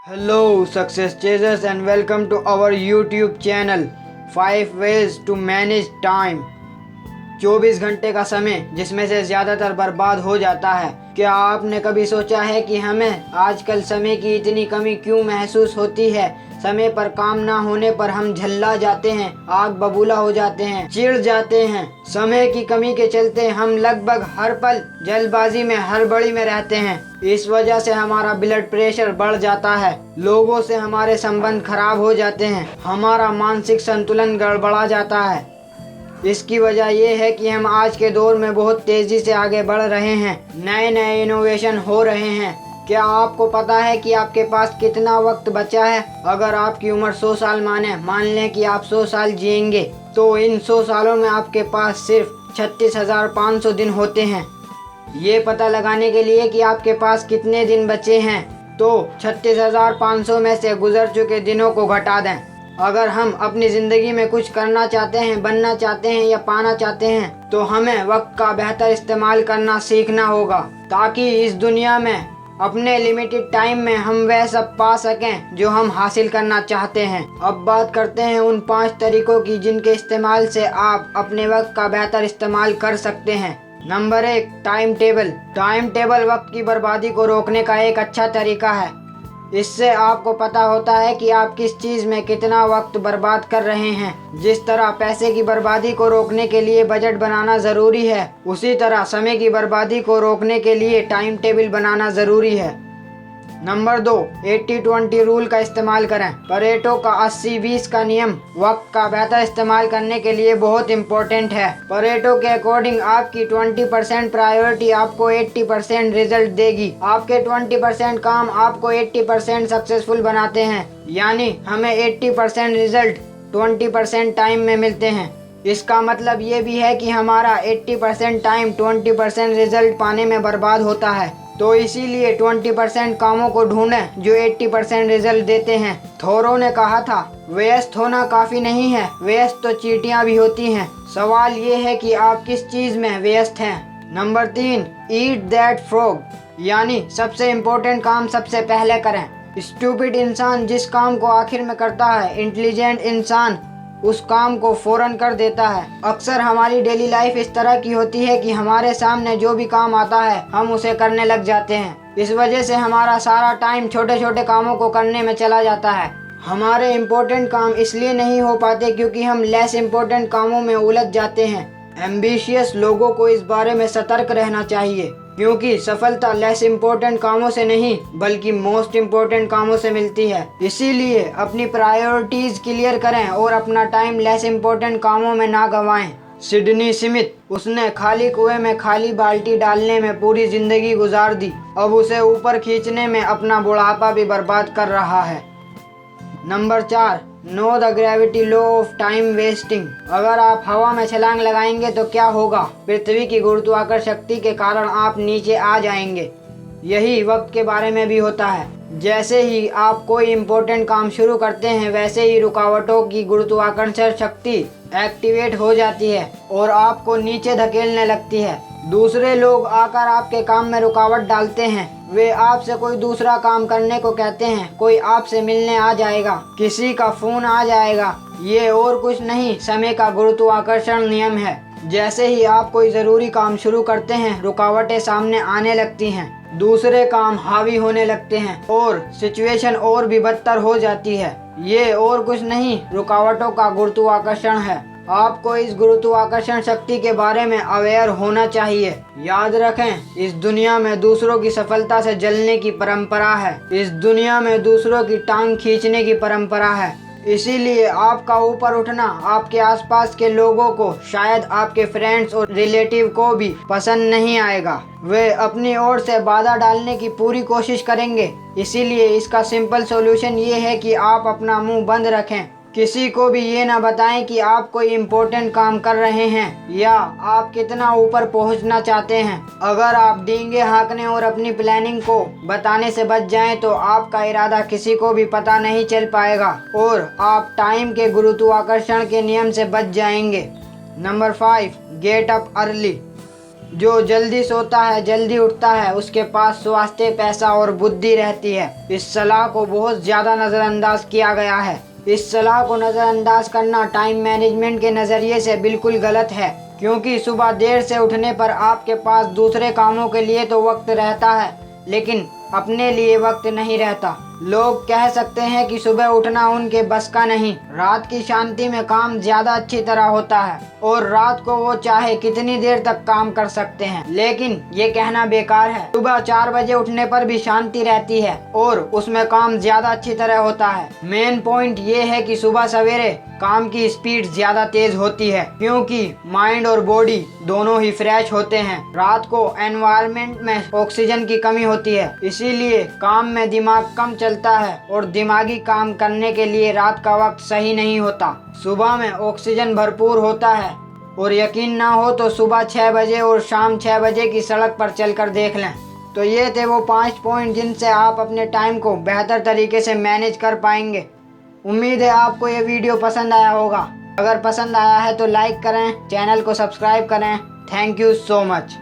Hello, success chasers, and welcome to our YouTube channel 5 ways to manage time। 24 घंटे का समय जिसमें से ज़्यादातर बर्बाद हो जाता है। क्या आपने कभी सोचा है कि हमें आजकल समय की इतनी कमी क्यों महसूस होती है? समय पर काम ना होने पर हम झल्ला जाते हैं, आग बबूला हो जाते हैं, चिढ़ जाते हैं। समय की कमी के चलते हम लगभग हर पल जल्दबाजी में हड़बड़ी में रहते हैं। इस वजह से हमारा ब्लड प्रेशर बढ़ जाता है, लोगों से हमारे संबंध खराब हो जाते हैं, हमारा मानसिक संतुलन गड़बड़ा जाता है। इसकी वजह यह है कि हम आज के दौर में बहुत तेजी से आगे बढ़ रहे हैं, नए नए इनोवेशन हो रहे हैं। क्या आपको पता है कि आपके पास कितना वक्त बचा है? अगर आपकी उम्र 100 साल मान लें कि आप 100 साल जिएंगे, तो इन 100 सालों में आपके पास सिर्फ 36,500 दिन होते हैं। ये पता लगाने के लिए कि आपके पास कितने दिन बचे हैं, तो 36,500 में से गुजर चुके दिनों को घटा दें। अगर हम अपनी ज़िंदगी में कुछ करना चाहते हैं, बनना चाहते हैं या पाना चाहते हैं, तो हमें वक्त का बेहतर इस्तेमाल करना सीखना होगा, ताकि इस दुनिया में अपने लिमिटेड टाइम में हम वह सब पा सकें जो हम हासिल करना चाहते हैं। अब बात करते हैं उन 5 तरीकों की जिनके इस्तेमाल से आप अपने वक्त का बेहतर इस्तेमाल कर सकते हैं। Number 1, time table. Time table वक्त की बर्बादी को रोकने का एक अच्छा तरीका है। इससे आपको पता होता है कि आप किस चीज़ में कितना वक्त बर्बाद कर रहे हैं। जिस तरह पैसे की बर्बादी को रोकने के लिए बजट बनाना ज़रूरी है, उसी तरह समय की बर्बादी को रोकने के लिए टाइम टेबल बनाना ज़रूरी है। नंबर 2, 80-20 रूल का इस्तेमाल करें। परेटो का 80-20 का नियम वक्त का बेहतर इस्तेमाल करने के लिए बहुत इम्पोर्टेंट है। परेटो के अकॉर्डिंग आपकी 20% प्रायोरिटी आपको 80% रिजल्ट देगी। आपके 20% काम आपको 80% सक्सेसफुल बनाते हैं, यानी हमें 80% रिजल्ट 20% टाइम में मिलते हैं। इसका मतलब ये भी है कि हमारा 80% टाइम 20% रिजल्ट पाने में बर्बाद होता है। तो इसीलिए 20% कामों को ढूंढें जो 80% रिजल्ट देते हैं। थोरो ने कहा था, व्यस्त होना काफ़ी नहीं है, व्यस्त तो चींटियां भी होती हैं। सवाल ये है कि आप किस चीज़ में व्यस्त हैं। नंबर 3, ईट दैट फ्रॉग, यानी सबसे इम्पोर्टेंट काम सबसे पहले करें। स्टूपिड इंसान जिस काम को आखिर में करता है, इंटेलिजेंट इंसान उस काम को फौरन कर देता है। अक्सर हमारी डेली लाइफ इस तरह की होती है कि हमारे सामने जो भी काम आता है हम उसे करने लग जाते हैं। इस वजह से हमारा सारा टाइम छोटे छोटे कामों को करने में चला जाता है। हमारे इम्पोर्टेंट काम इसलिए नहीं हो पाते क्योंकि हम लेस इम्पोर्टेंट कामों में उलझ जाते हैं। एम्बिशियस लोगों को इस बारे में सतर्क रहना चाहिए, क्योंकि सफलता लेस इम्पोर्टेंट कामों से नहीं बल्कि मोस्ट इम्पोर्टेंट कामों से मिलती है। इसीलिए अपनी प्रायोरिटीज क्लियर करें और अपना टाइम लेस इम्पोर्टेंट कामों में ना गंवाएं। सिडनी स्मिथ, उसने खाली कुएं में खाली बाल्टी डालने में पूरी जिंदगी गुजार दी, अब उसे ऊपर खींचने में अपना बुढ़ापा भी बर्बाद कर रहा है। Number 4, know the gravity law of time wasting. अगर आप हवा में छलांग लगाएंगे तो क्या होगा? पृथ्वी की गुरुत्वाकर्षण शक्ति के कारण आप नीचे आ जाएंगे। यही वक्त के बारे में भी होता है। जैसे ही आप कोई इम्पोर्टेंट काम शुरू करते हैं, वैसे ही रुकावटों की गुरुत्वाकर्षण शक्ति एक्टिवेट हो जाती है और आपको नीचे धकेलने लगती है। दूसरे लोग आकर आपके काम में रुकावट डालते हैं, वे आपसे कोई दूसरा काम करने को कहते हैं, कोई आपसे मिलने आ जाएगा, किसी का फोन आ जाएगा। ये और कुछ नहीं, समय का गुरुत्वाकर्षण नियम है। जैसे ही आप कोई ज़रूरी काम शुरू करते हैं, रुकावटें सामने आने लगती हैं, दूसरे काम हावी होने लगते हैं और सिचुएशन और भी बदतर हो जाती है। ये और कुछ नहीं, रुकावटों का गुरुत्वाकर्षण है। आपको इस गुरुत्वाकर्षण शक्ति के बारे में अवेयर होना चाहिए। याद रखें, इस दुनिया में दूसरों की सफलता से जलने की परंपरा है। इस दुनिया में दूसरों की टांग खींचने की परंपरा है। इसीलिए आपका ऊपर उठना आपके आसपास के लोगों को, शायद आपके फ्रेंड्स और रिलेटिव को भी पसंद नहीं आएगा। वे अपनी ओर से बाधा डालने की पूरी कोशिश करेंगे। इसीलिए इसका सिंपल सॉल्यूशन ये है कि आप अपना मुंह बंद रखें। किसी को भी ये ना बताएं कि आप कोई इम्पोर्टेंट काम कर रहे हैं या आप कितना ऊपर पहुंचना चाहते हैं। अगर आप डींगे हाँकने और अपनी प्लानिंग को बताने से बच जाएं, तो आपका इरादा किसी को भी पता नहीं चल पाएगा और आप टाइम के गुरुत्वाकर्षण के नियम से बच जाएंगे। Number 5, get up early. जो जल्दी सोता है जल्दी उठता है उसके पास स्वास्थ्य, पैसा और बुद्धि रहती है। इस सलाह को बहुत ज़्यादा नज़रअंदाज किया गया है। इस सलाह को नज़रअंदाज करना टाइम मैनेजमेंट के नज़रिए से बिल्कुल गलत है, क्योंकि सुबह देर से उठने पर आपके पास दूसरे कामों के लिए तो वक्त रहता है, लेकिन अपने लिए वक्त नहीं रहता। लोग कह सकते हैं कि सुबह उठना उनके बस का नहीं। रात की शांति में काम ज्यादा अच्छी तरह होता है और रात को वो चाहे कितनी देर तक काम कर सकते हैं, लेकिन ये कहना बेकार है। सुबह 4 बजे उठने पर भी शांति रहती है और उसमें काम ज्यादा अच्छी तरह होता है। मेन पॉइंट ये है कि सुबह सवेरे काम की स्पीड ज्यादा तेज होती है, क्योंकि माइंड और बॉडी दोनों ही फ्रेश होते हैं। रात को एनवायरनमेंट में ऑक्सीजन की कमी होती है, इसीलिए काम में दिमाग कम चलता है और दिमागी काम करने के लिए रात का वक्त सही नहीं होता। सुबह में ऑक्सीजन भरपूर होता है और यकीन ना हो तो सुबह 6 बजे और शाम 6 बजे की सड़क पर चलकर देख लें। तो ये थे वो 5 पॉइंट जिनसे आप अपने टाइम को बेहतर तरीके से मैनेज कर पाएंगे। उम्मीद है आपको ये वीडियो पसंद आया होगा। अगर पसंद आया है तो लाइक करें, चैनल को सब्सक्राइब करें। Thank you so much.